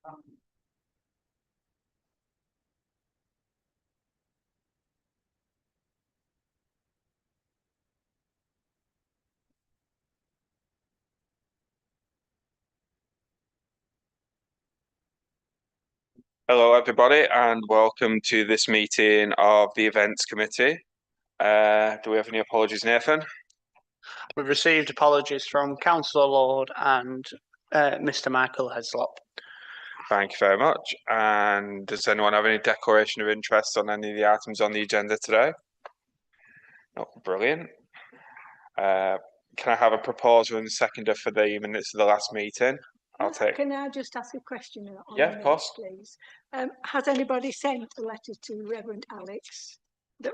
Hello, everybody, and welcome to this meeting of the Events Committee. Do we have any apologies, Nathan? We've received apologies from Councillor Lord and Mr. Michael Heslop. Thank you very much. And does anyone have any declaration of interest on any of the items on the agenda today? Oh, brilliant. Can I have a proposer and a seconder for the minutes of the last meeting? Can I just ask a question on Yeah, the of course. minutes, please? Has anybody sent a letter to Reverend Alex? The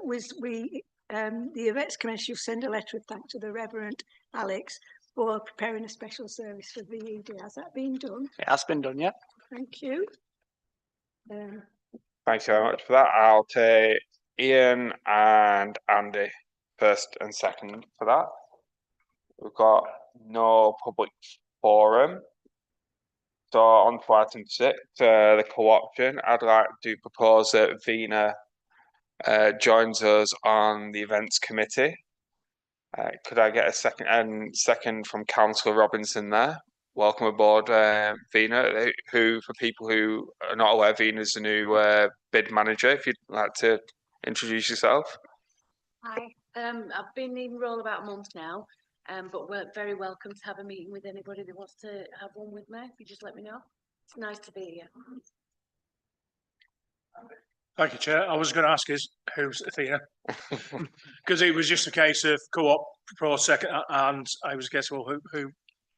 Events Committee will send a letter of thanks to the Reverend Alex for preparing a special service for VED. Has that been done? It has been done, yeah. Thank you. Thanks very much for that. I'll take Ian and Andy first and second for that. We've got no public forum. So on to item 6, the co-option. I'd like to propose that Vina joins us on the events committee. Could I get a second from Councillor Robinson there? Welcome aboard, Vina, who, for people who are not aware, Vina is the new bid manager. If you'd like to introduce yourself. Hi, I've been in role about a month now, but we're very welcome to have a meeting with anybody that wants to have one with me. If you just let me know. It's nice to be here. Thank you, Chair. I was going to ask who's Athena, because it was just a case of co-op proposed second, and I was guessing, well, who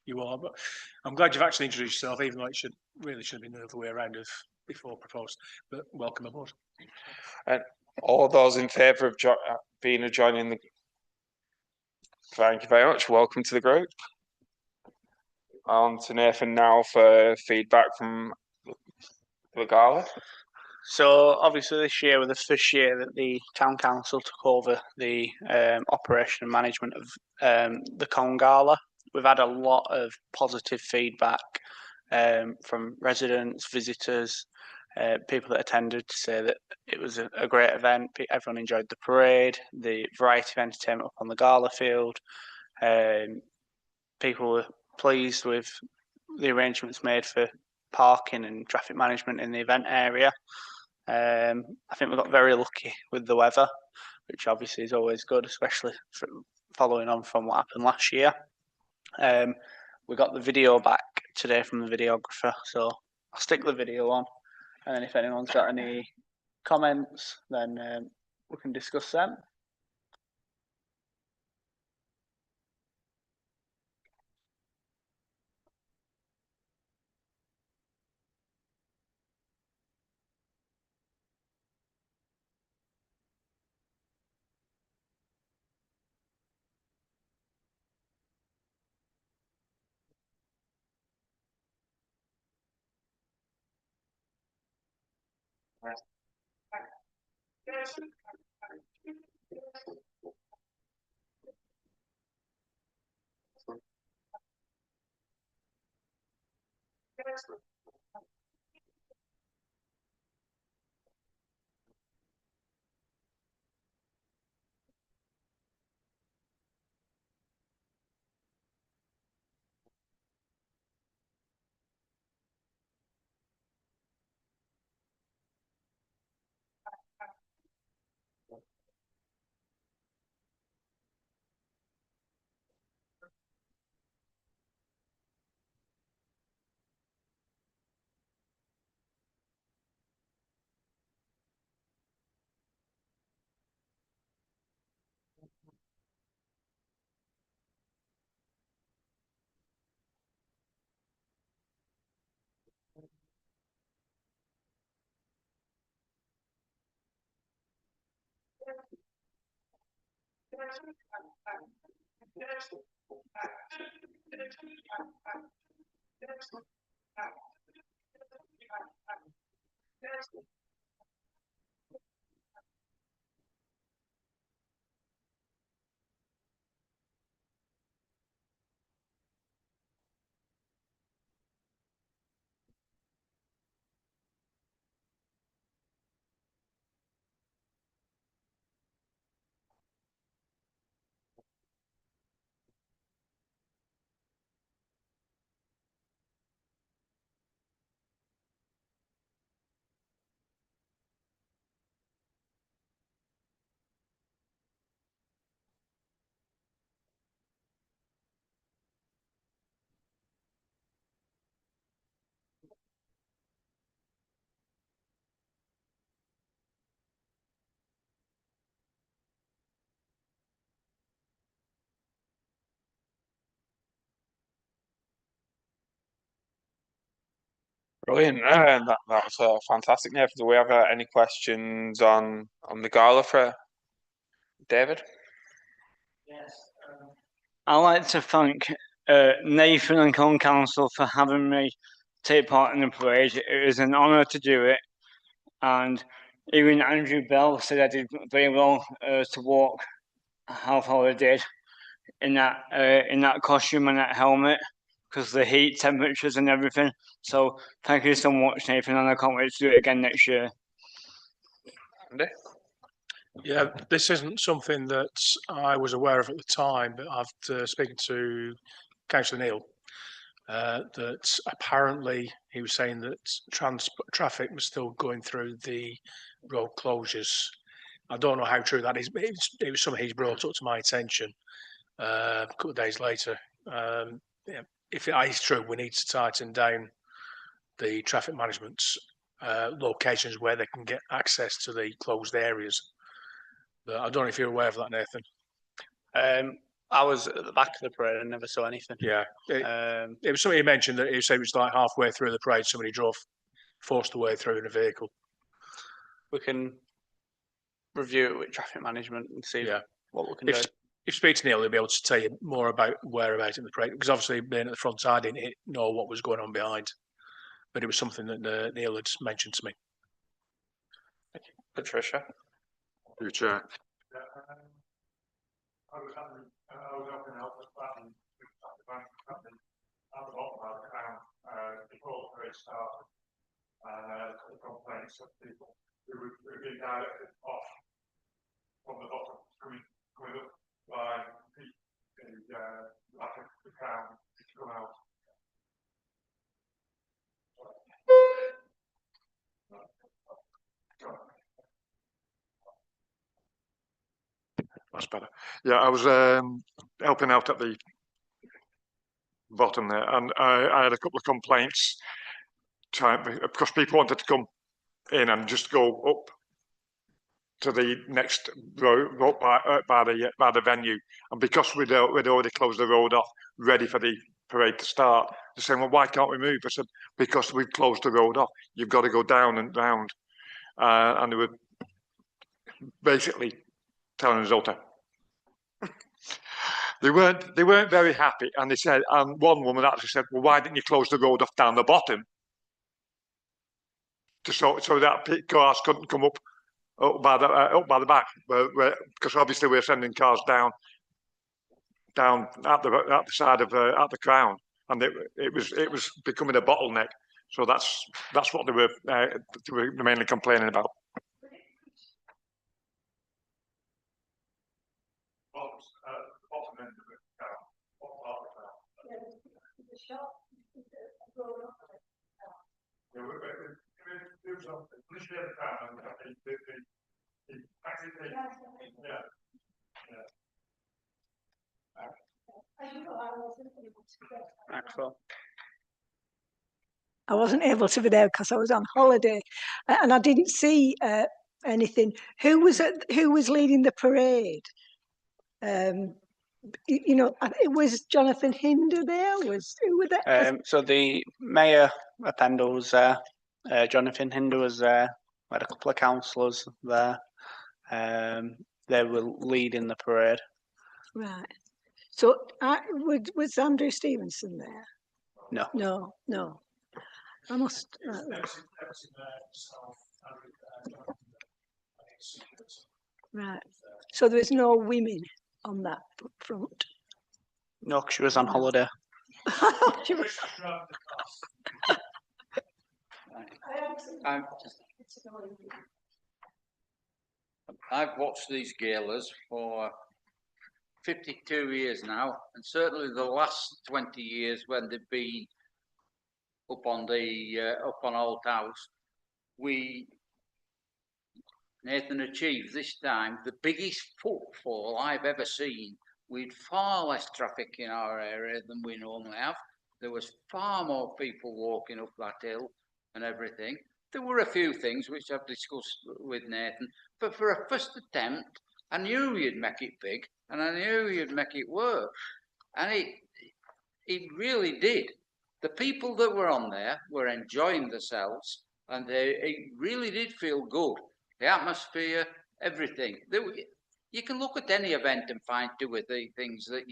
you are. But I'm glad you've actually introduced yourself, even though it should have been the other way around of before proposed. But welcome aboard. And all those in favour of Vina joining the. Thank you very much. Welcome to the group. On to Nathan now for feedback from the gala. So obviously this year was the first year that the Town Council took over the operation and management of the Con Gala. We've had a lot of positive feedback from residents, visitors, people that attended to say that it was a great event. Everyone enjoyed the parade, the variety of entertainment up on the gala field. People were pleased with the arrangements made for parking and traffic management in the event area. I think we got very lucky with the weather, which obviously is always good, especially following on from what happened last year. We got the video back today from the videographer, so I'll stick the video on, and then if anyone's got any comments, then we can discuss them. Brilliant. That was fantastic, Nathan. Do we have any questions on the gala for David? Yes. I'd like to thank Nathan and Con Council for having me take part in the parade. It was an honour to do it, and even Andrew Bell said I did very well to walk how far I did in that costume and that helmet because of the heat, temperatures, and everything. So thank you so much, Nathan, and I can't wait to do it again next year. Andy? Yeah, this isn't something that I was aware of at the time, but after speaking to Councillor Neil, that apparently he was saying that traffic was still going through the road closures. I don't know how true that is, but it was something he's brought up to my attention a couple of days later. Yeah, if it is true, we need to tighten down the traffic management locations where they can get access to the closed areas. But I don't know if you're aware of that, Nathan. I was at the back of the parade and never saw anything. Yeah, it was something he mentioned that he said it was like halfway through the parade, somebody forced their way through in a vehicle. We can review it with traffic management and see what we can do. If you speak to Neil, he'll be able to tell you more about whereabouts in the parade, because obviously being at the front, I didn't know what was going on behind, but it was something that Neil had mentioned to me. Patricia? You, Chair. I was helping out with that and at the bank at the bottom of the crown before the parade started, and the complaints of people who were being directed off from the bottom, coming up by the back of the crown to come out. That's better. Yeah, I was helping out at the bottom there, and I had a couple of complaints because people wanted to come in and just go up to the next road by the venue, and because we'd already closed the road off, ready for the parade to start, they're saying, "Well, why can't we move?" I said, "Because we've closed the road off. You've got to go down and round," and they were basically telling us all to. They weren't very happy, and they said, and one woman actually said, "Well, why didn't you close the road off down the bottom, so that cars couldn't come up by the back, because obviously we're sending cars down at the side of at the crown, and it was becoming a bottleneck. So that's what they were mainly complaining about." Bottom end of it, bottom part of the crown. There was initially at the crown, and I wasn't able to be there because I was on holiday, and I didn't see anything. Who was leading the parade? You know, it was Jonathan Hinder there. Who were there? So the mayor of Pendle was there. Jonathan Hinder was there. We had a couple of councillors there. They were leading the parade. Right. So was Andrew Stevenson there? No. No. I must. Right. So there was no women on that front. No, 'cause she was on holiday. I've watched these galas for 52 years now, and certainly the last 20 years when they've been up on Old House, Nathan achieved this time the biggest footfall I've ever seen. We'd far less traffic in our area than we normally have. There was far more people walking up that hill and everything. There were a few things which I've discussed with Nathan, but for a first attempt, I knew you'd make it big, and I knew you'd make it work, and it really did. The people that were on there were enjoying themselves, and it really did feel good. The atmosphere, everything. You can look at any event and find 2 or 3 things that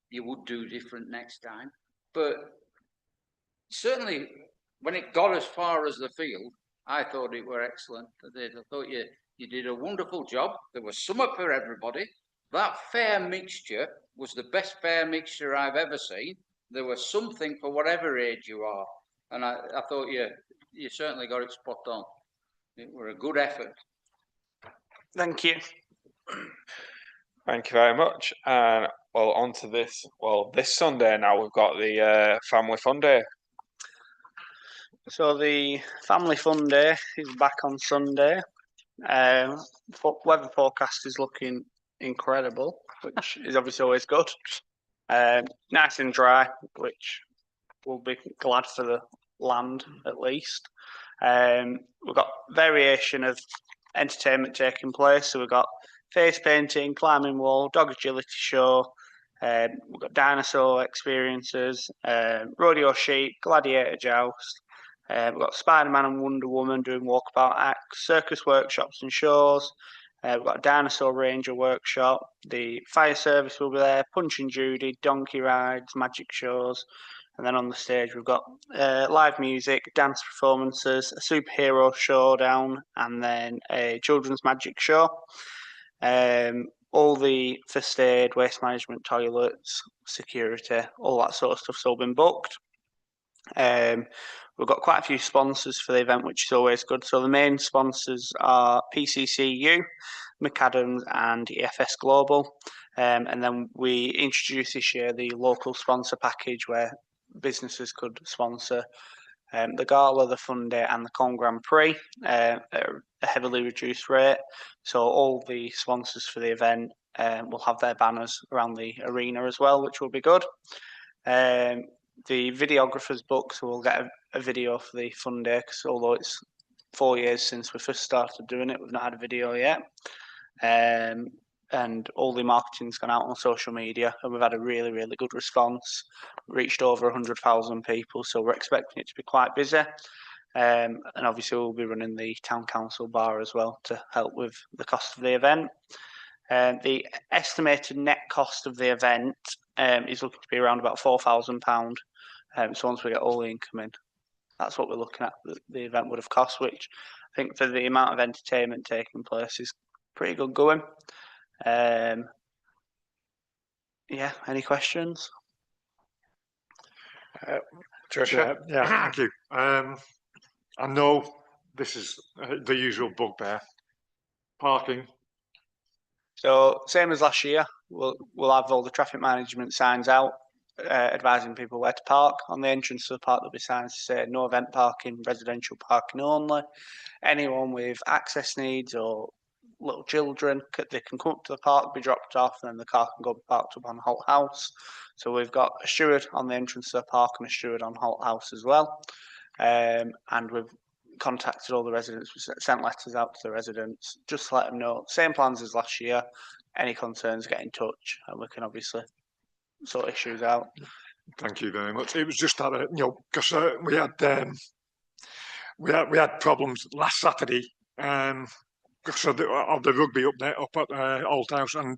you would do different next time. But certainly, when it got as far as the field, I thought it were excellent. I thought you did a wonderful job. There was something for everybody. That fair mixture was the best fair mixture I've ever seen. There was something for whatever age you are. And I thought you certainly got it spot on. It were a good effort. Thank you. Thank you very much. And well, on to this. Well, this Sunday now we've got the Family Fun Day. So the Family Fun Day is back on Sunday. Weather forecast is looking incredible, which is obviously always good. Nice and dry, which will be glad for the land at least. We've got variation of entertainment taking place. So we've got face painting, climbing wall, dog agility show. We've got dinosaur experiences, rodeo sheep, gladiator joust. We've got Spider-Man and Wonder Woman doing walkabout acts, circus workshops and shows. We've got a dinosaur ranger workshop. The fire service will be there, Punch and Judy, donkey rides, magic shows. And then on the stage, we've got live music, dance performances, a superhero showdown, and then a children's magic show. All the first aid, waste management, toilets, security, all that sort of stuff's all been booked. We've got quite a few sponsors for the event, which is always good. So the main sponsors are PCCU, McAdams and EFS Global. And then we introduced this year the local sponsor package where businesses could sponsor the Gala, the Fun Day and the Con Grand Prix at a heavily reduced rate. So all the sponsors for the event will have their banners around the arena as well, which will be good. The videographer's book, so we'll get a video for the Fun Day, because although it's 4 years since we first started doing it, we've not had a video yet. And all the marketing's gone out on social media, and we've had a really, really good response. Reached over 100,000 people, so we're expecting it to be quite busy. And obviously we'll be running the town council bar as well to help with the cost of the event. The estimated net cost of the event is looking to be around about £4,000. So once we get all the income in, that's what we're looking at. The event would have cost, which I think for the amount of entertainment taking place is pretty good going. Yeah, any questions? Tricia? Yeah, thank you. I know this is the usual bugbear. Parking. So same as last year, we'll have all the traffic management signs out, advising people where to park. On the entrance to the park, there'll be signs to say no event parking, residential parking only. Anyone with access needs or little children, they can come up to the park, be dropped off, and then the car can go parked up on Holt House. So we've got a steward on the entrance to the park and a steward on Holt House as well. And we've contacted all the residents, we sent letters out to the residents, just to let them know, same plans as last year. Any concerns, get in touch, and we can obviously sort issues out. Thank you very much. It was just that, because we had problems last Saturday, because of the rugby up at Old House, and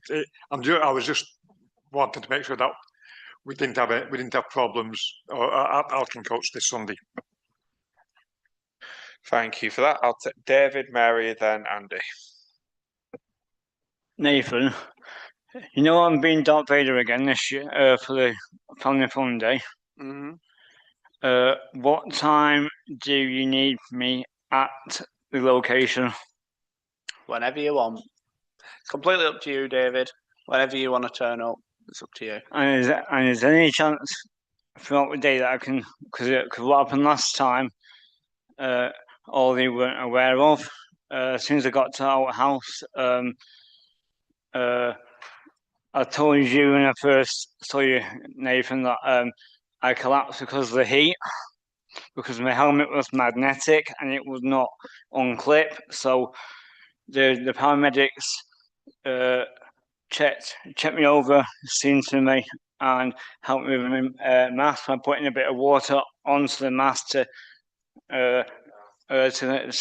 I was just wanting to make sure that we didn't have problems at Alkin Coach this Sunday. Thank you for that. I'll take David, Mary, then Andy. Nathan, you know I'm being Darth Vader again this year for the Family Fun Day. What time do you need me at the location? Whenever you want. It's completely up to you, David. Whenever you want to turn up, it's up to you. And is there any chance throughout the day that I can, because what happened last time, all they weren't aware of. As soon as I got to our house, I told you when I first saw you, Nathan, that I collapsed because of the heat, because my helmet was magnetic and it would not unclip. So the paramedics checked me over, seen to me, and helped me with my mask by putting a bit of water onto the mask to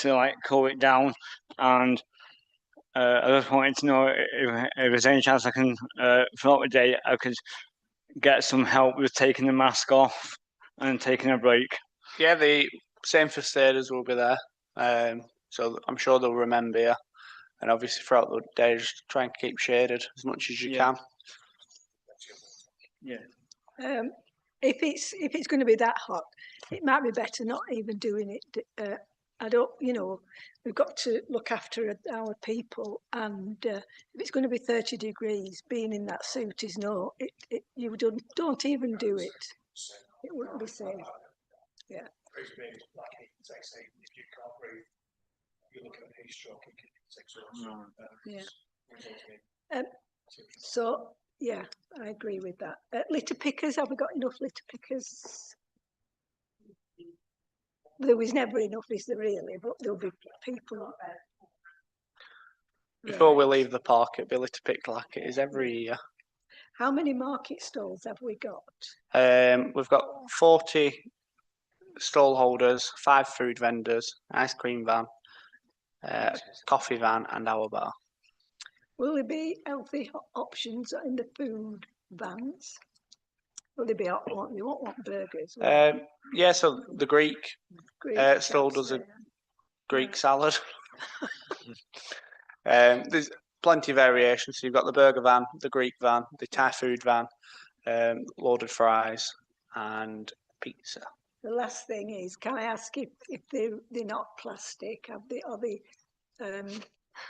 like cool it down. And I just wanted to know if there's any chance I can throughout the day I could get some help with taking the mask off and taking a break. Yeah, the same first aiders will be there. So I'm sure they'll remember you. And obviously throughout the day, just try and keep shaded as much as you Yeah. can. If it's going to be that hot, it might be better not even doing it. I don't, we've got to look after our people, and if it's going to be 30 degrees, being in that suit is you don't even do it. It wouldn't be safe. Yeah. If you can't breathe, you're looking at heat stroke, it can exhaust. Yeah. So yeah, I agree with that. Litter pickers, have we got enough litter pickers? There was never enough, is there really? But there'll be people. Before we leave the park, it'll be litter picked like it is every year. How many market stalls have we got? We've got 40 stall holders, 5 food vendors, ice cream van, coffee van, and our bar. Will there be healthy options in the food vans? Will they be hot? You won't want burgers. Yeah, so the Greek stall does a chaps, Greek salad. There's plenty of variations. So you've got the burger van, the Greek van, the Thai food van, loaded fries, and pizza. The last thing is, can I ask if they're not plastic? Are they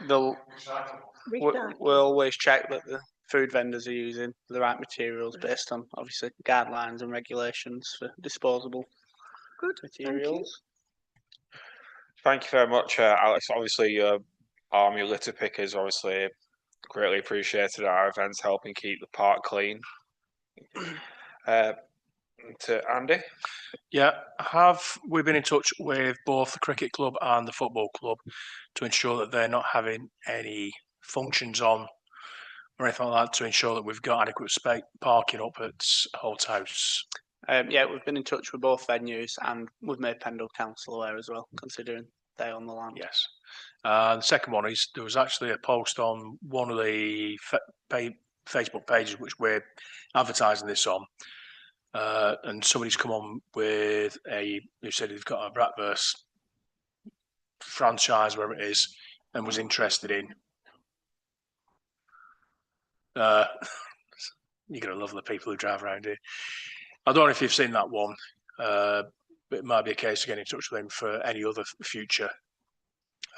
We'll recyclable? always check that the food vendors are using the right materials based on obviously guidelines and regulations for disposable materials. Thank you very much, Alex. Obviously, your army litter pickers obviously greatly appreciated at our events, helping keep the park clean. To Andy. Yeah, have we been in touch with both the cricket club and the football club to ensure that they're not having any functions on or anything like that, to ensure that we've got adequate space parking up at Holt House? Yeah, we've been in touch with both venues, and we've made Pendle Council aware as well, considering they own the land. Yes. The second one is there was actually a post on one of the Facebook pages which we're advertising this on, and somebody's come on with who said they've got a Bratwurst franchise, wherever it is, and was interested in. You're going to love the people who drive around here. I don't know if you've seen that one, but it might be a case of getting in touch with him for any other future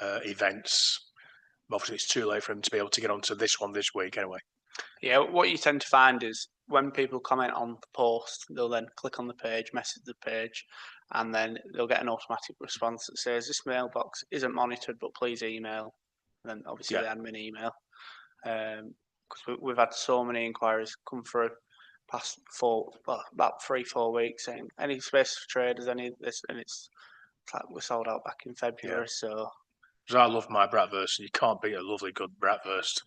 events. Obviously, it's too late for him to be able to get onto this one this week anyway. Yeah, what you tend to find is when people comment on the post, they'll then click on the page, message the page, and then they'll get an automatic response that says, this mailbox isn't monitored, but please email. And then obviously the admin email. Because we've had so many inquiries come through past about 3-4 weeks saying any space for traders, any of this, and it's like we sold out back in February. So because I love my Bratwurst, and you can't beat a lovely good Bratwurst.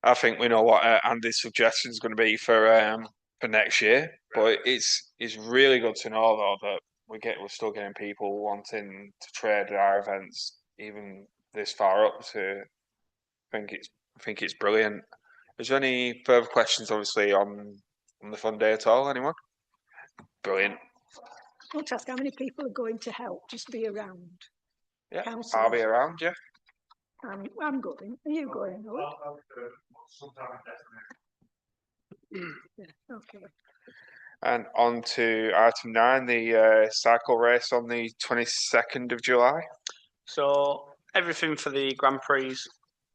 I think we know what Andy's suggestion is going to be for next year, but it's really good to know though that we're still getting people wanting to trade at our events even this far up. To I think it's brilliant. Is there any further questions, obviously, on the fun day at all? Anyone? Brilliant. I want to ask how many people are going to help? Just be around. Yeah, Councillors. I'll be around. Yeah. I'm going. Are you going? Yeah, okay. And on to item 9, the cycle race on the 22nd of July. So everything for the Grand Prix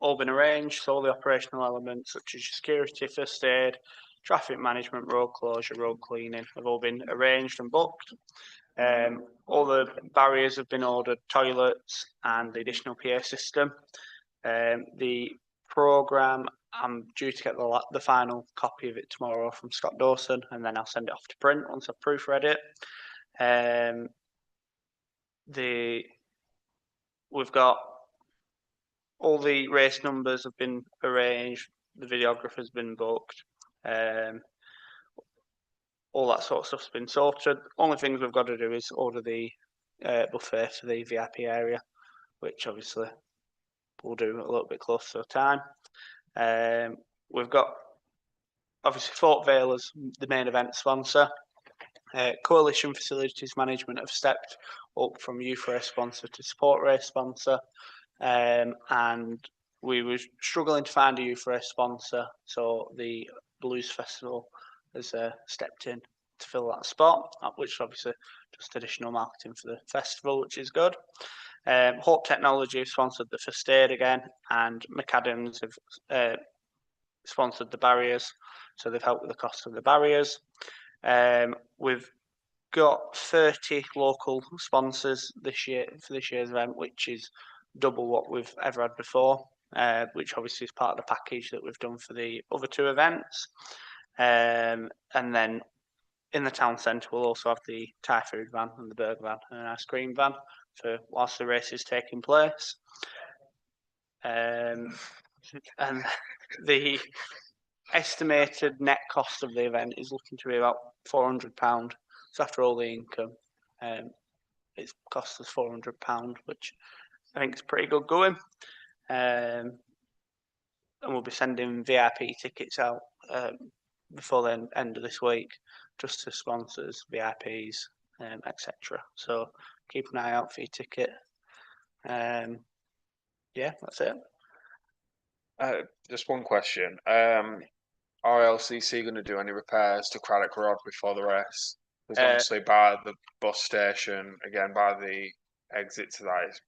all been arranged. So all the operational elements such as security, first aid, traffic management, road closure, road cleaning have all been arranged and booked. All the barriers have been ordered, toilets and the additional PA system. The programme, I'm due to get the final copy of it tomorrow from Scott Dawson, and then I'll send it off to print once I've proofread it. The we've got all the race numbers have been arranged, the videographer's been booked, all that sort of stuff's been sorted. Only things we've got to do is order the buffet for the VIP area, which obviously we'll do a little bit closer to time. We've got obviously Fort Vale as the main event sponsor. Coalition Facilities Management have stepped up from youth race sponsor to support race sponsor, and we were struggling to find a youth race sponsor, so the Blues Festival has stepped in to fill that spot, which obviously just additional marketing for the festival, which is good. Hope Technology have sponsored the first aid again, and McAdams have sponsored the barriers, so they've helped with the cost of the barriers. We've got 30 local sponsors this year for this year's event, which is double what we've ever had before, which obviously is part of the package that we've done for the other two events. And then in the town centre, we'll also have the Thai food van and the burger van and an ice cream van for whilst the race is taking place. And the estimated net cost of the event is looking to be about £400. So after all the income, it's cost us £400, which I think is pretty good going. And we'll be sending VIP tickets out before the end of this week, just to sponsors, VIPs, etc. So keep an eye out for your ticket. Yeah, that's it. Just one question. RLCC going to do any repairs to Craddock Road before the race? Because obviously by the bus station, again by the exit to that.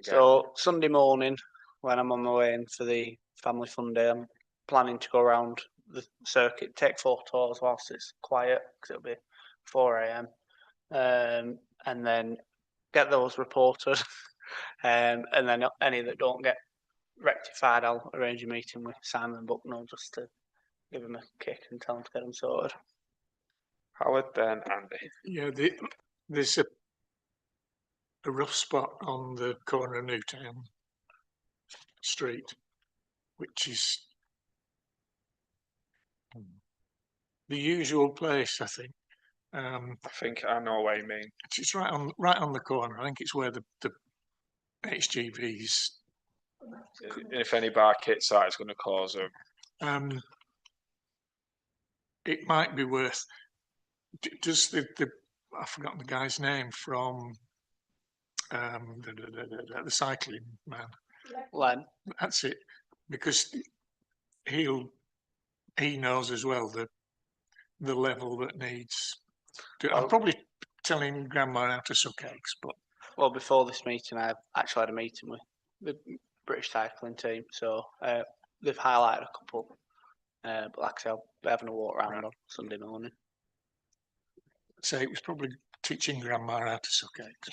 So Sunday morning, when I'm on my way in for the family fun day, I'm planning to go around the circuit, take 4 tours whilst it's quiet, because it'll be 4 a.m. And then get those reported. And then any that don't get rectified, I'll arrange a meeting with Simon Bucknell just to give him a kick and tell him to get them sorted. Howard, then Andy. Yeah, there's a rough spot on the corner of Newtown Street, which is the usual place, I think. I think I know what you mean. It's right on the corner. I think it's where the HGVs. If any bar kit site is going to cause a. It might be worth. Does the I've forgotten the guy's name from the cycling man. Len. That's it, because he knows as well the level that needs. I'm probably telling Grandma how to suck eggs, but. Well, before this meeting, I've actually had a meeting with the British cycling team, so they've highlighted a couple. But like I said, I'll be having a walk around on Sunday morning. So it was probably teaching Grandma how to suck eggs.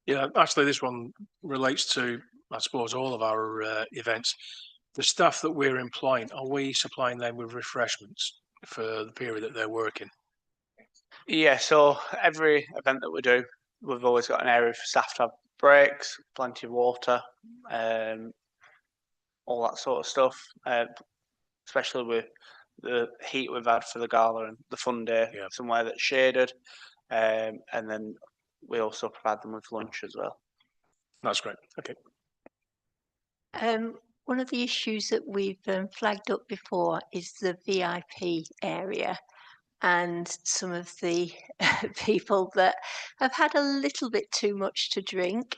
Yeah, actually, this one relates to, I suppose, all of our events. The staff that we're employing, are we supplying them with refreshments for the period that they're working? Yeah, so every event that we do, we've always got an area for staff to have breaks, plenty of water, all that sort of stuff, especially with the heat we've had for the gala and the fun day, somewhere that's shaded. And then we also provide them with lunch as well. That's great. Okay. One of the issues that we've flagged up before is the VIP area and some of the people that have had a little bit too much to drink.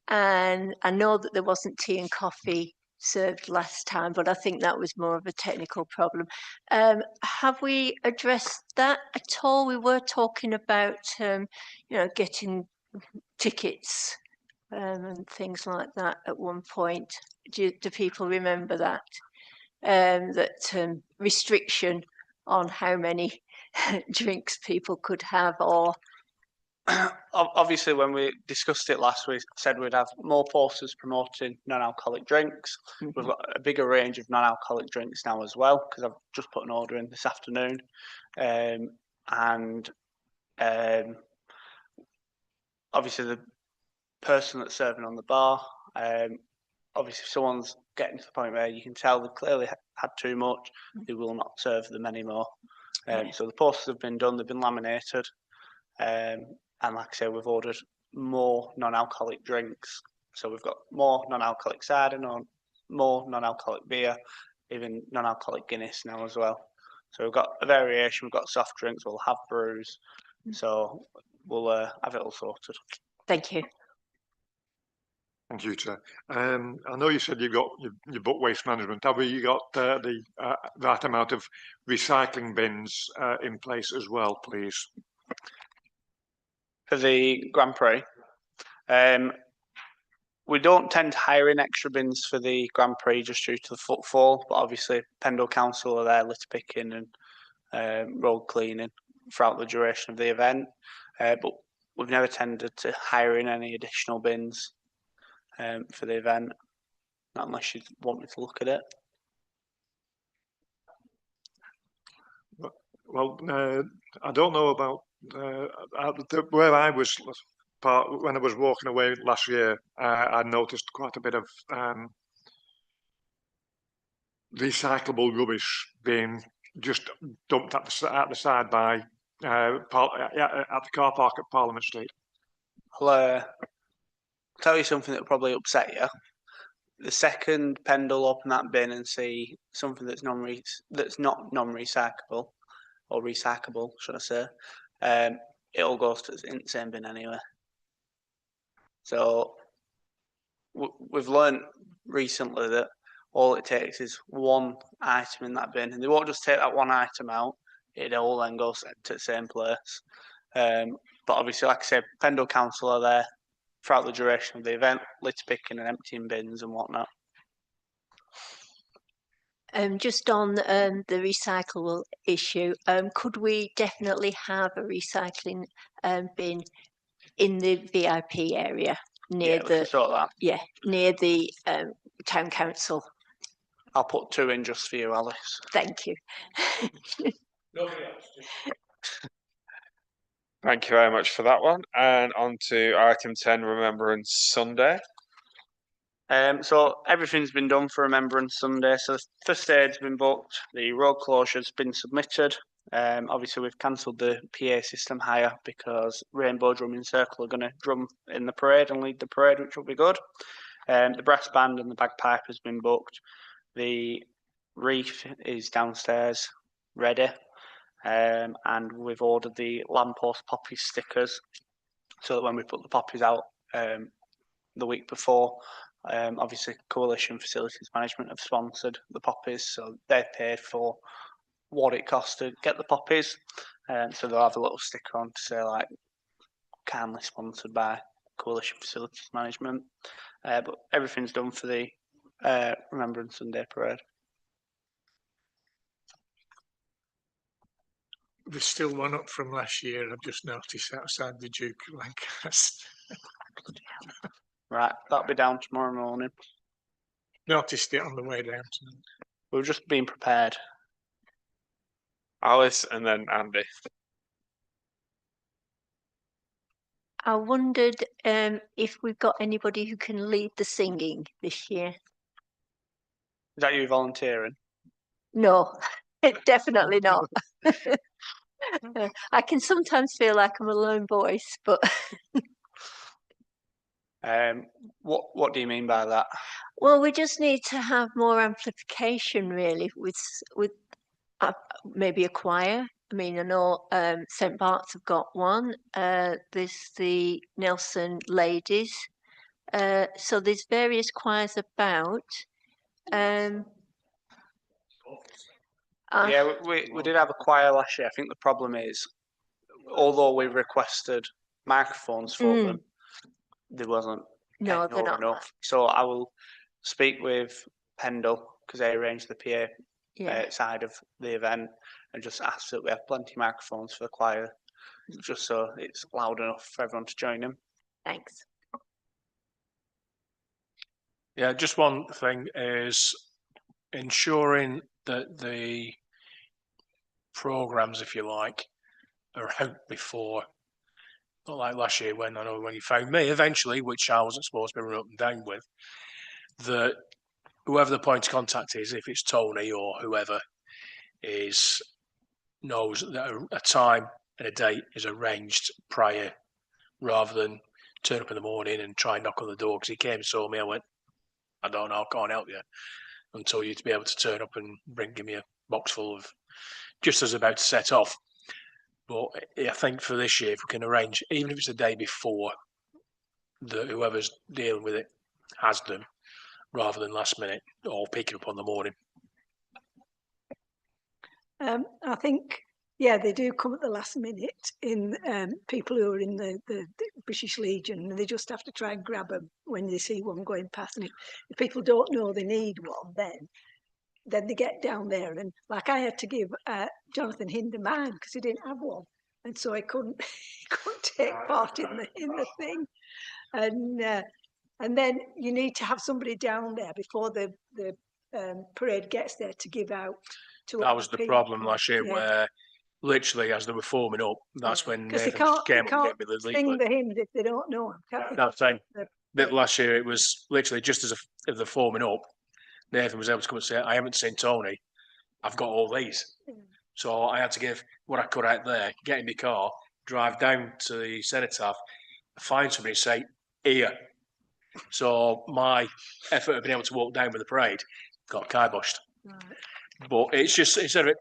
And I know that there wasn't tea and coffee served last time, but I think that was more of a technical problem. Have we addressed that at all? We were talking about, getting tickets and things like that at one point. Do people remember that? That restriction on how many drinks people could have, or obviously when we discussed it last week, said we'd have more posters promoting non-alcoholic drinks. We've got a bigger range of non-alcoholic drinks now as well, because I've just put an order in this afternoon, and obviously the person that's serving on the bar, obviously if someone's getting to the point where you can tell they've clearly had too much, they will not serve them anymore. So the posters have been done, they've been laminated, and like I say, we've ordered more non-alcoholic drinks. So we've got more non-alcoholic cider, more non-alcoholic beer, even non-alcoholic Guinness now as well. So we've got a variation, we've got soft drinks, we'll have brews, so we'll have it all sorted. Thank you. Thank you, Chair. I know you said you've got your book waste management. Have you got the that amount of recycling bins in place as well, please? For the Grand Prix, we don't tend to hire in extra bins for the Grand Prix just due to the footfall, but obviously Pendle Council are there litter picking and road cleaning throughout the duration of the event. But we've never tended to hire in any additional bins for the event, not unless you want me to look at it. Well, I don't know about where I was when I was walking away last year. I noticed quite a bit of recyclable rubbish being just dumped at the side by at the car park at Parliament Street. I'll tell you something that will probably upset you. The second Pendle open that bin and see something that's not non-recyclable or recyclable, should I say, it all goes to the same bin anyway. So we've learned recently that all it takes is one item in that bin, and they won't just take that one item out, it all then goes to the same place. But obviously, like I said, Pendle Council are there throughout the duration of the event, litter picking and emptying bins and whatnot. Just on the recyclable issue, could we definitely have a recycling bin in the VIP area near near the town council? I'll put 2 in just for you, Alice. Thank you. Nobody else. Thank you very much for that one. And on to item 10, Remembrance Sunday. So everything's been done for Remembrance Sunday. So the first aid's been booked, the road closure's been submitted. Obviously we've cancelled the PA system hire because Rainbow Drumming Circle are going to drum in the parade and lead the parade, which will be good. The brass band and the bagpipe has been booked. The wreath is downstairs, ready. And we've ordered the lamppost poppy stickers so that when we put the poppies out the week before, obviously Coalition Facilities Management have sponsored the poppies, so they've paid for what it costs to get the poppies, so they'll have a little sticker on to say like kindly sponsored by Coalition Facilities Management. But everything's done for the Remembrance Sunday parade. There's still one up from last year. I've just noticed outside the Duke of Lancaster. Right, that'll be down tomorrow morning. Noticed it on the way down tonight. We've just been prepared. Alice and then Andy. I wondered if we've got anybody who can lead the singing this year. Is that you volunteering? No, definitely not. I can sometimes feel like I'm a lone voice, but what do you mean by that? well, we just need to have more amplification, really, with maybe a choir. I mean, I know St Bart's have got one. There's the Nelson Ladies. So there's various choirs about. Yeah, we did have a choir last year. I think the problem is, although we requested microphones for them, there wasn't no, they're not enough. So I will speak with Pendle because they arranged the PA side of the event and just ask that we have plenty of microphones for the choir, just so it's loud enough for everyone to join in. Thanks. Yeah, just one thing is ensuring that the programs, if you like, are out before not like last year when I know when you found me eventually, which I wasn't supposed to be running up and down with, that whoever the point of contact is, if it's Tony or whoever, knows that a time and a date is arranged prior, rather than turn up in the morning and try and knock on the door. Because he came and saw me, I went, I don't know, I can't help you until you to be able to turn up and give me a box full of just as about to set off. But I think for this year, if we can arrange, even if it's the day before, that whoever's dealing with it has them, rather than last minute or picking up on the morning. I think, yeah, they do come at the last minute in people who are in the British Legion, and they just have to try and grab them when they see one going past. And if people don't know they need one, then they get down there. And like I had to give Jonathan Hinder mine because he didn't have one, and so he couldn't take part in the thing. And then you need to have somebody down there before the parade gets there to give out. That was the problem last year, where literally as they were forming up, that's when they Nathan came can't up with the sing leaflet. the hymns if they don't know them. That same bit last year, it was literally just as they're forming up, Nathan was able to come and say, I haven't seen Tony, I've got all these. So I had to give what I could out there, get in my car, drive down to the cenotaph, find somebody and say, here. So my effort of being able to walk down with the parade got kiboshed. Right. But it's just, instead of it,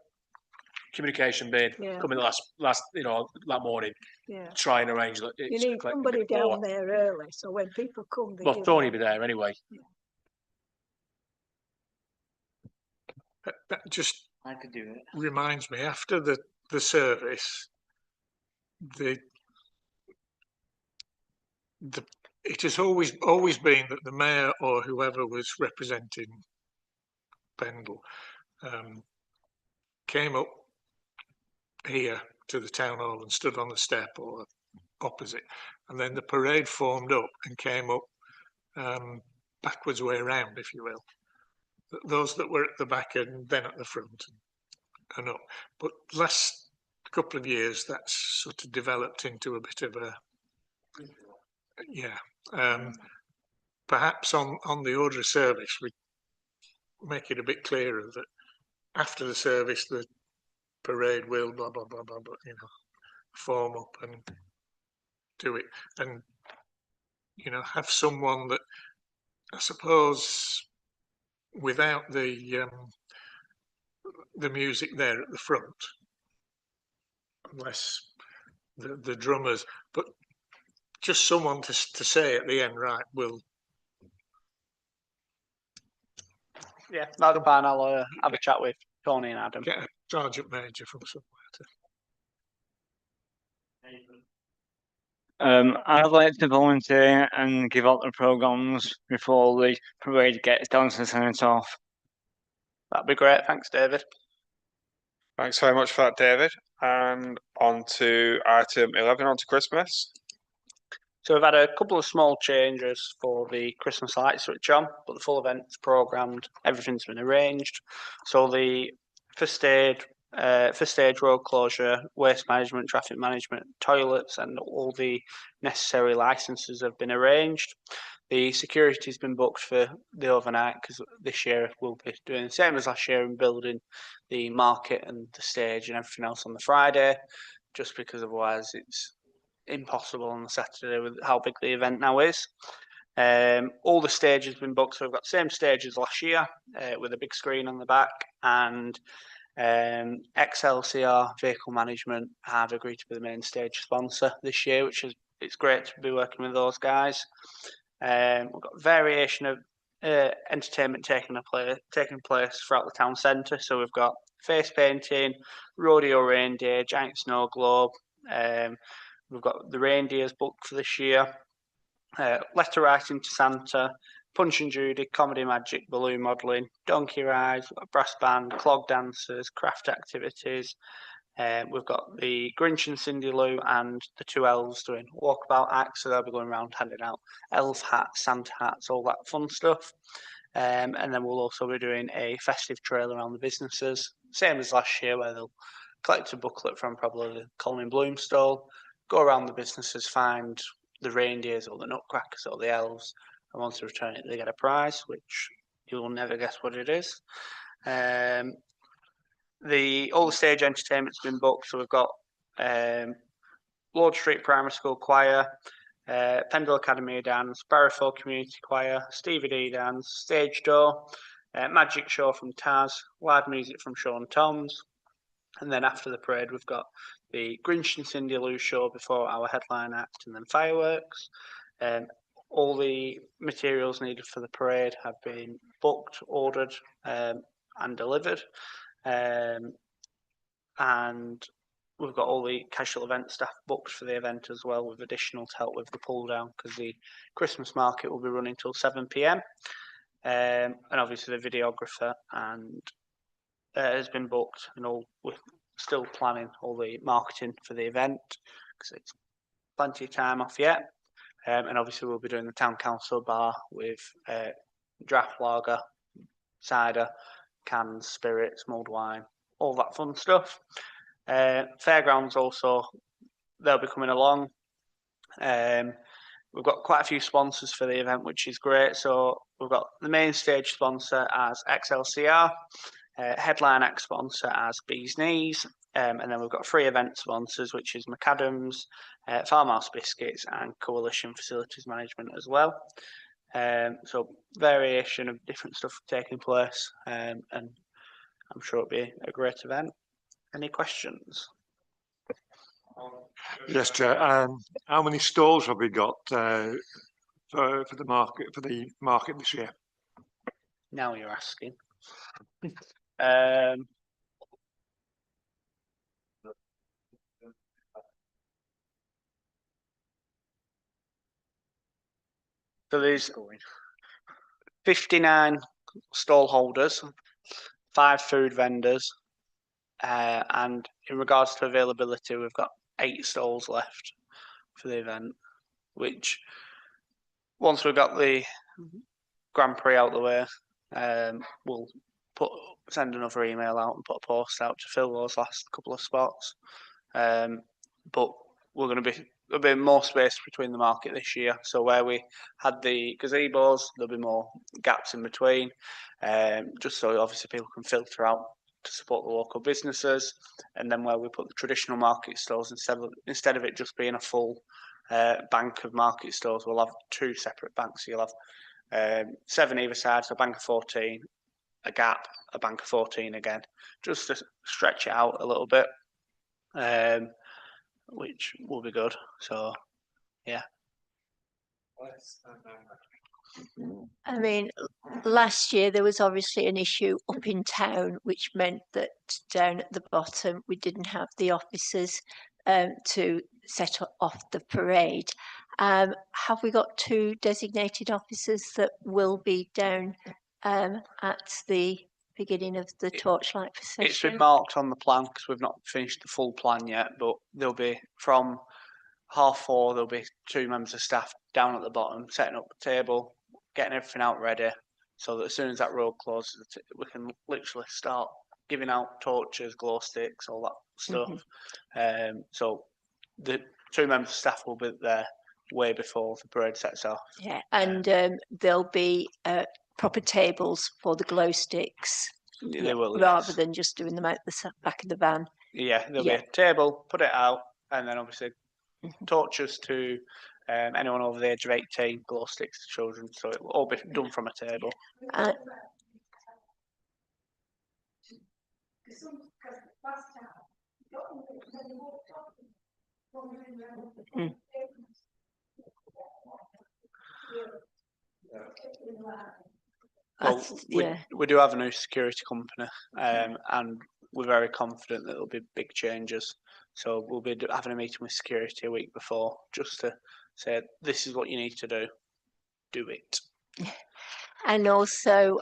communication being coming last, that morning, try and arrange that. You need somebody down there early, so when people come, they well, Tony will be there anyway. That just I could do it. Reminds me, after the service, it has always been that the mayor or whoever was representing Pendle came up here to the town hall and stood on the step or opposite, and then the parade formed up and came up backwards way around, if you will. Those that were at the back and then at the front and up. But last couple of years, that's sort of developed into a bit of a perhaps on the order of service, we make it a bit clearer that after the service, the parade will blah blah blah blah blah, form up and do it, and have someone that, I suppose, without the music there at the front, unless the drummers, but just someone to say at the end, right, we'll. Yeah, that's fine. I'll have a chat with Tony and Adam. Get a sergeant major from somewhere. I'd like to volunteer and give out the programmes before the parade gets down to the cenotaph. That'd be great. Thanks, David. Thanks very much for that, David. And on to item 11, on to Christmas. So we've had a couple of small changes for the Christmas light switch on, but the full event's programmed, everything's been arranged. So the first stage road closure, waste management, traffic management, toilets, and all the necessary licenses have been arranged. The security's been booked for the overnight because this year we'll be doing the same as last year and building the market and the stage and everything else on the Friday, just because otherwise it's impossible on the Saturday with how big the event now is. All the stages have been booked, so we've got the same stage as last year with a big screen on the back, and XLCR Vehicle Management have agreed to be the main stage sponsor this year, which is, it's great to be working with those guys. We've got variation of entertainment taking place throughout the town centre. So we've got face painting, rodeo reindeer, giant snow globe. We've got the reindeers booked for this year. Letter writing to Santa, Punch and Judy, comedy magic, balloon modelling, donkey rides, brass band, clog dancers, craft activities. We've got the Grinch and Cindy Lou and the two elves doing walkabout acts, so they'll be going around handing out elf hats, Santa hats, all that fun stuff. And then we'll also be doing a festive trail around the businesses, same as last year, where they'll collect a booklet from probably the Colin Bloom stall, go around the businesses, find the reindeers or the nutcrackers or the elves, and once they return it, they get a prize, which you will never guess what it is. All the stage entertainment's been booked, so we've got Lord Street Primary School Choir, Pendle Academy Dance, Barrowford Community Choir, Stevie D Dance, Stage Door, Magic Show from Taz, live music from Sean Toms, and then after the parade we've got the Grinch and Cindy Lou show before our headline act, and then fireworks. All the materials needed for the parade have been booked, ordered, and delivered. And we've got all the casual event staff booked for the event as well, with additional to help with the pull down, because the Christmas market will be running till 7 p.m. And obviously the videographer and has been booked, and all we're still planning all the marketing for the event because it's plenty of time off yet. And obviously we'll be doing the town council bar with draft lager, cider, cans, spirits, mulled wine, all that fun stuff. Fairgrounds also, they'll be coming along. We've got quite a few sponsors for the event, which is great. So we've got the main stage sponsor as XLCR, headline act sponsor as Bees Knees, and then we've got 3 event sponsors, which is McAdams, Farmhouse Biscuits, and Coalition Facilities Management as well. So variation of different stuff taking place, and I'm sure it'll be a great event. Any questions? Yes, Chair. How many stalls have we got for the market this year? Now you're asking. So there's 59 stall holders, 5 food vendors, and in regards to availability, we've got 8 stalls left for the event, which once we've got the Grand Prix out the way, we'll send another email out and put a post out to fill those last couple of spots. But there'll be more space between the market this year. So where we had the gazebos, there'll be more gaps in between, just so obviously people can filter out to support the local businesses. And then where we put the traditional market stores, instead of it just being a full bank of market stores, we'll have 2 separate banks. So you'll have 7 either side, so a bank of 14, a gap, a bank of 14 again, just to stretch it out a little bit, which will be good. So, yeah. I mean, last year there was obviously an issue up in town, which meant that down at the bottom we didn't have the officers to set off the parade. Have we got 2 designated officers that will be down at the beginning of the torchlight procession? It's been marked on the plan because we've not finished the full plan yet, but there'll be from 4:30, there'll be 2 members of staff down at the bottom, setting up the table, getting everything out ready, so that as soon as that road closes, we can literally start giving out torches, glow sticks, all that stuff. So the 2 members of staff will be there way before the parade sets off. Yeah, and there'll be proper tables for the glow sticks. They will, rather yes. than just doing them out the back of the van. Yeah, there'll be a table, put it out, and then obviously torches to anyone over the age of 18, glow sticks to children, so it will all be done from a table. Well, we do have a new security company, and we're very confident that there'll be big changes. So we'll be having a meeting with security a week before, just to say, this is what you need to do it. And also,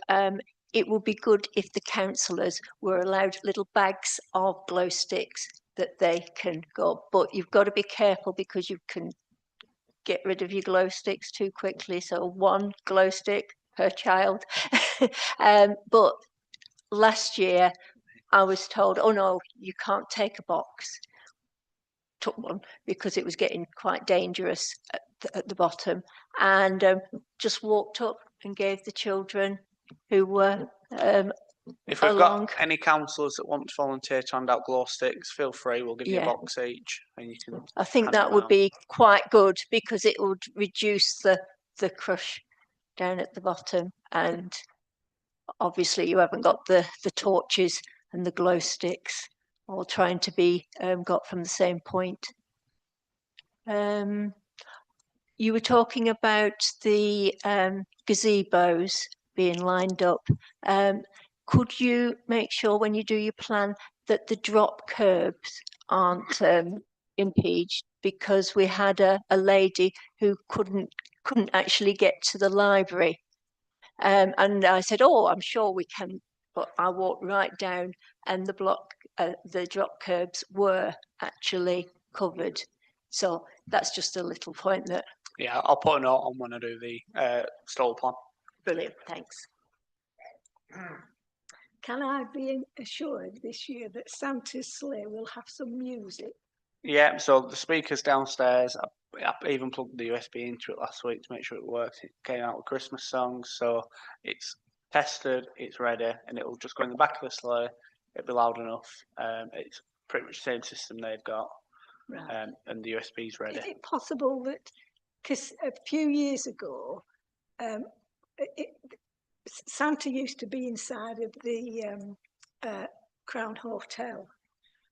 it would be good if the councillors were allowed little bags of glow sticks that they can go, but you've got to be careful because you can get rid of your glow sticks too quickly. So 1 glow stick per child. But last year I was told, oh no, you can't take a box. took one because it was getting quite dangerous at the bottom, and just walked up and gave the children who were If we've along. got any councillors that want to volunteer to hand out glow sticks, feel free. We'll give you a Yeah. box each, and you can. I think hand that them would out. be quite good because it would reduce the crush down at the bottom, and obviously you haven't got the torches and the glow sticks all trying to be got from the same point. You were talking about the gazebos being lined up. Could you make sure when you do your plan that the drop curbs aren't impinged? Because we had a lady who couldn't actually get to the library. And I said, oh, I'm sure we can. But I walked right down and the drop curbs were actually covered. So that's just a little point that. Yeah, I'll put a note on when I do the stall plan. Brilliant, thanks. Can I be assured this year that Santa's sleigh will have some music? Yeah, so the speakers downstairs, I even plugged the USB into it last week to make sure it works. It came out with Christmas songs, so it's tested, it's ready, and it'll just go in the back of the sleigh. It'll be loud enough. It's pretty much the same system they've got, Right. and the USB's ready. Is it possible that, because a few years ago, Santa used to be inside of the Crown Hotel,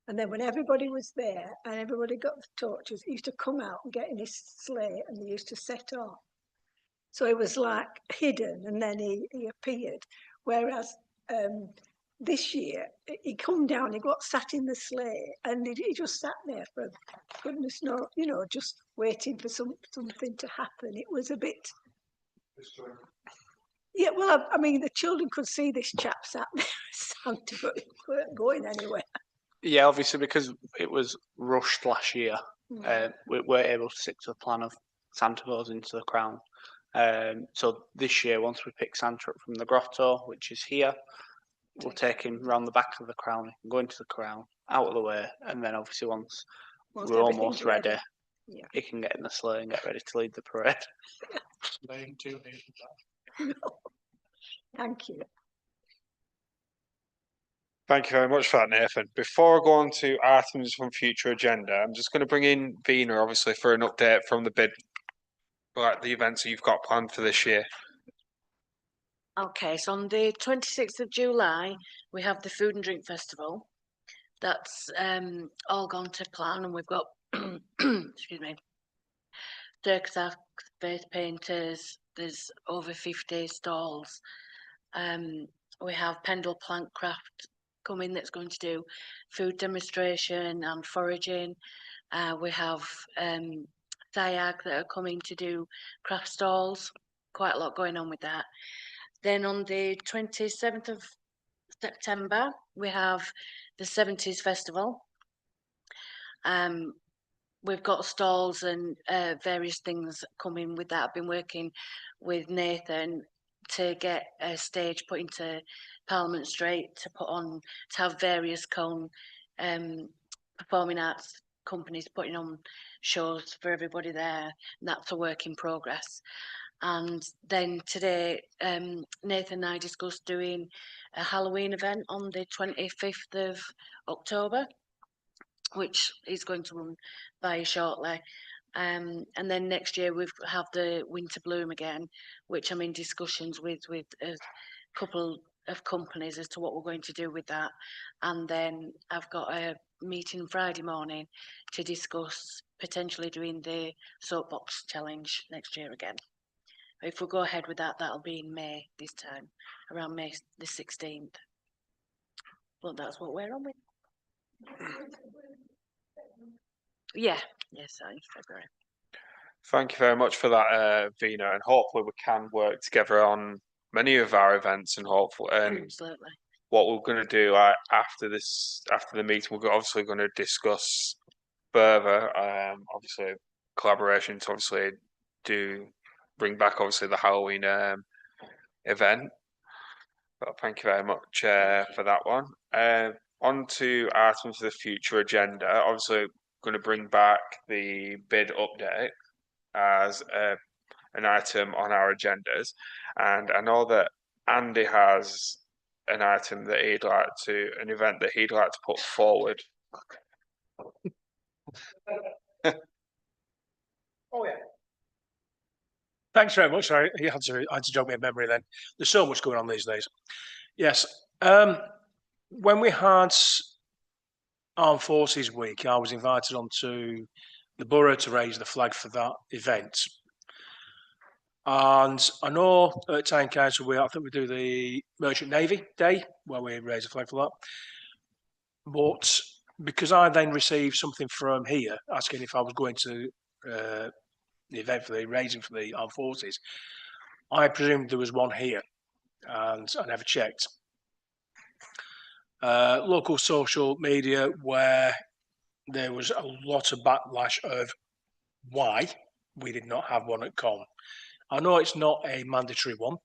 and then when everybody was there and everybody got the torches, he used to come out and get in his sleigh and they used to set off. So it was like hidden, and then he appeared. Whereas this year, he come down, he got sat in the sleigh, and he just sat there for goodness knows, just waiting for something to happen. It was a bit. Yeah, well, I mean, the children could see this chap sat there, Santa, but he weren't going anywhere. Yeah, obviously because it was rushed last year, we weren't able to stick to the plan of Santa goes into the Crown. So this year, once we pick Santa up from the grotto, which is here, we'll take him round the back of the Crown, he can go into the Crown, out of the way, and then obviously once we're almost ready, yeah, he can get in the sleigh and get ready to lead the parade. Thank you. Thank you very much for that, Nathan. Before I go on to items from future agenda, I'm just going to bring in Vina, obviously, for an update from the bid, like the events that you've got planned for this year. Okay, so on the 26th of July, we have the Food and Drink Festival. That's all gone to plan, and we've got, excuse me, circus acts, face painters, there's over 50 stalls. We have Pendle Plant Craft coming that's going to do food demonstration and foraging. We have SIAG that are coming to do craft stalls, quite a lot going on with that. Then on the 27th of September, we have the 70s Festival. We've got stalls and various things coming with that. I've been working with Nathan to get a stage put into Parliament Street to have various performing arts companies putting on shows for everybody there, and that's a work in progress. And then today, Nathan and I discussed doing a Halloween event on the 25th of October, which is going to run by shortly. And then next year we have the Winter Bloom again, which I'm in discussions with a couple of companies as to what we're going to do with that. And then I've got a meeting Friday morning to discuss potentially doing the soapbox challenge next year again. If we go ahead with that, that'll be in May this time, around May the 16th. But that's what we're on with. Yeah, yes, in February. Thank you very much for that, Vina, and hopefully we can work together on many of our events, and hopefully, Absolutely. what we're going to do after the meeting, we're obviously going to discuss further, obviously collaboration to obviously bring back obviously the Halloween event. But thank you very much for that one. On to items of the future agenda. Obviously, going to bring back the bid update as an item on our agendas, and I know that Andy has an item that an event that he'd like to put forward. Oh, yeah. Thanks very much. Sorry, I had to jog my memory then. There's so much going on these days. Yes. When we had Armed Forces Week, I was invited onto the borough to raise the flag for that event. And I know at Town Council, I think we do the Merchant Navy Day, where we raise a flag for that. But because I then received something from here asking if I was going to the event for the raising for the Armed Forces, I presumed there was one here, and I never checked. Local social media, where there was a lot of backlash of why we did not have one at Con. I know it's not a mandatory one,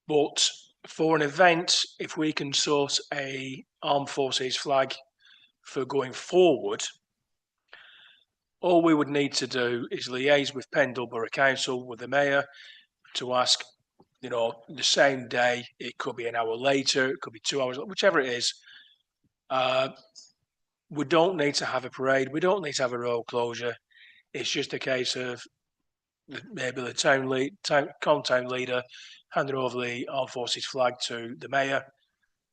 but for an event, if we can source a Armed Forces flag for going forward, all we would need to do is liaise with Pendle Borough Council, with the mayor, to ask, you know, the same day. It could be an hour later, it could be 2 hours, whichever it is. We don't need to have a parade. We don't need to have a road closure. It's just a case of maybe the town leader handing over the Armed Forces flag to the mayor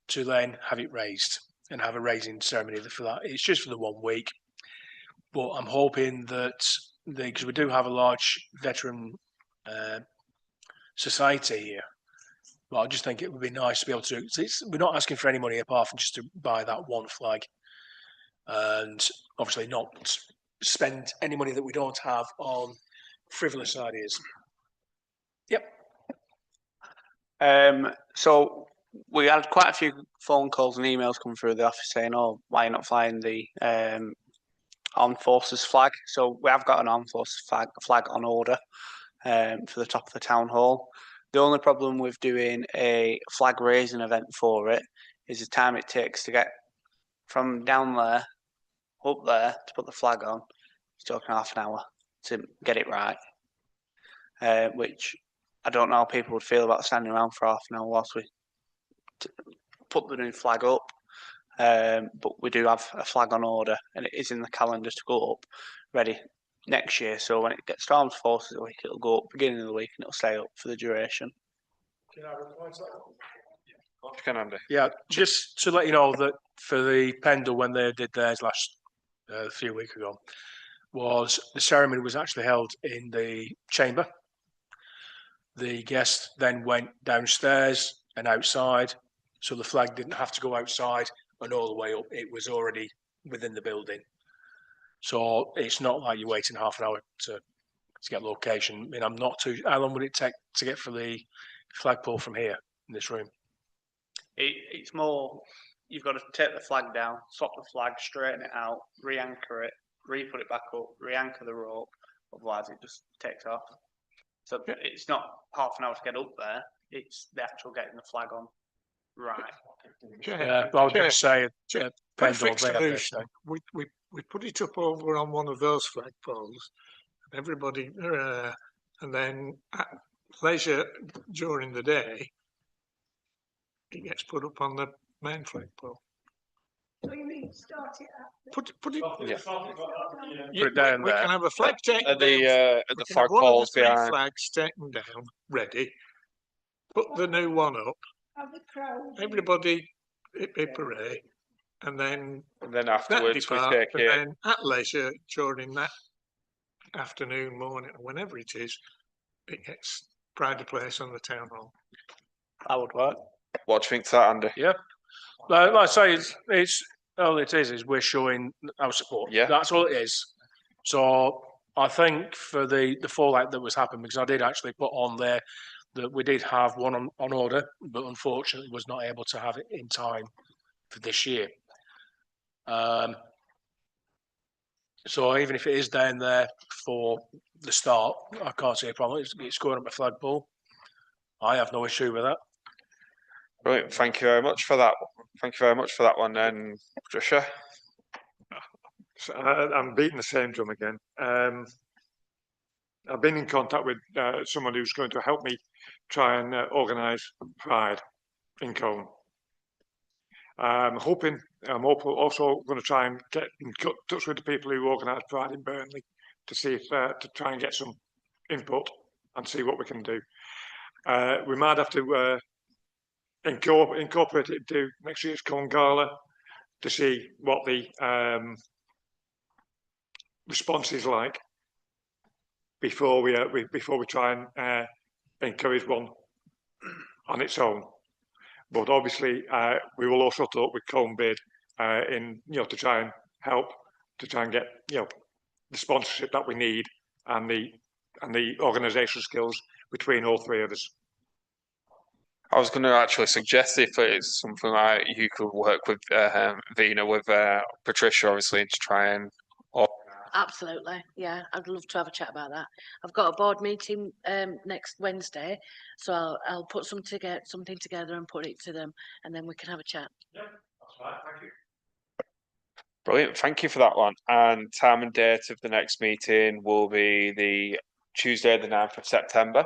to then have it raised and have a raising ceremony for that. It's just for the 1 week, but I'm hoping that because we do have a large veteran society here, but I just think it would be nice to be able to. We're not asking for any money apart from just to buy that one flag, and obviously not spend any money that we don't have on frivolous ideas. Yep. So we had quite a few phone calls and emails come through the office saying, "Oh, why are you not flying the Armed Forces flag?" So we have got an Armed Forces flag on order for the top of the town hall. The only problem with doing a flag raising event for it is the time it takes to get from down there up there to put the flag on. It's talking half an hour to get it right, which I don't know how people would feel about standing around for half an hour whilst we put the new flag up. But we do have a flag on order, and it is in the calendar to go up ready next year. So when it gets to Armed Forces Week, it'll go up beginning of the week and it'll stay up for the duration. Can I reply to that? Can Andy? Yeah, just to let you know that for the Pendle, when they did theirs last a few weeks ago, was the ceremony was actually held in the chamber. The guests then went downstairs and outside, so the flag didn't have to go outside and all the way up. It was already within the building. So it's not like you're waiting half an hour to get location. I mean, I'm not too. How long would it take to get for the flagpole from here in this room? It's more, you've got to take the flag down, swap the flag, straighten it out, re-anchor it, re-put it back up, re-anchor the rope. Otherwise, it just takes off. So it's not half an hour to get up there. It's the actual getting the flag on right. Yeah, I was going to say, Perfect solution. We put it up over on one of those flagpoles, and everybody, and then at leisure during the day, it gets put up on the main flagpole. So you mean start it at Put it. Yeah. Yeah, Put it down we there. can have a flag taken At the down. at the We can have one of flagpoles the three behind. flags taken down, ready. Put the new one up. have the crowd? Everybody hip hooray, and then And then that afterwards we depart, take and it. then at leisure during that afternoon, morning, or whenever it is, it gets pride of place on the town hall. That would work. What do you think to that, Andy? Yeah, like I say, it's all it is we're showing our support. Yeah. That's all it is. So I think for the fallout that was happening, because I did actually put on there that we did have one on order, but unfortunately was not able to have it in time for this year. So even if it is down there for the start, I can't see a problem. It's going up a flagpole. I have no issue with that. Right, thank you very much for that. Thank you very much for that one, then, Patricia. So, I'm beating the same drum again. I've been in contact with someone who's going to help me try and organise Pride in Cone. I'm also going to try and get in touch with the people who organise Pride in Burnley to see if to try and get some input and see what we can do. We might have to incorporate it into next year's Cone Gala to see what the response is like before we try and encourage one on its own. But obviously, we will also talk with Cone Bid in to try and help to try and get the sponsorship that we need and the organisational skills between all three of us. I was going to actually suggest if it's something like you could work with Vina, with Patricia, obviously, to try and. Absolutely, yeah. I'd love to have a chat about that. I've got a board meeting next Wednesday, so I'll put something together and put it to them, and then we can have a chat. Yeah, that's right. Thank you. Brilliant, thank you for that one. And time and date of the next meeting will be the Tuesday, the 9th of September.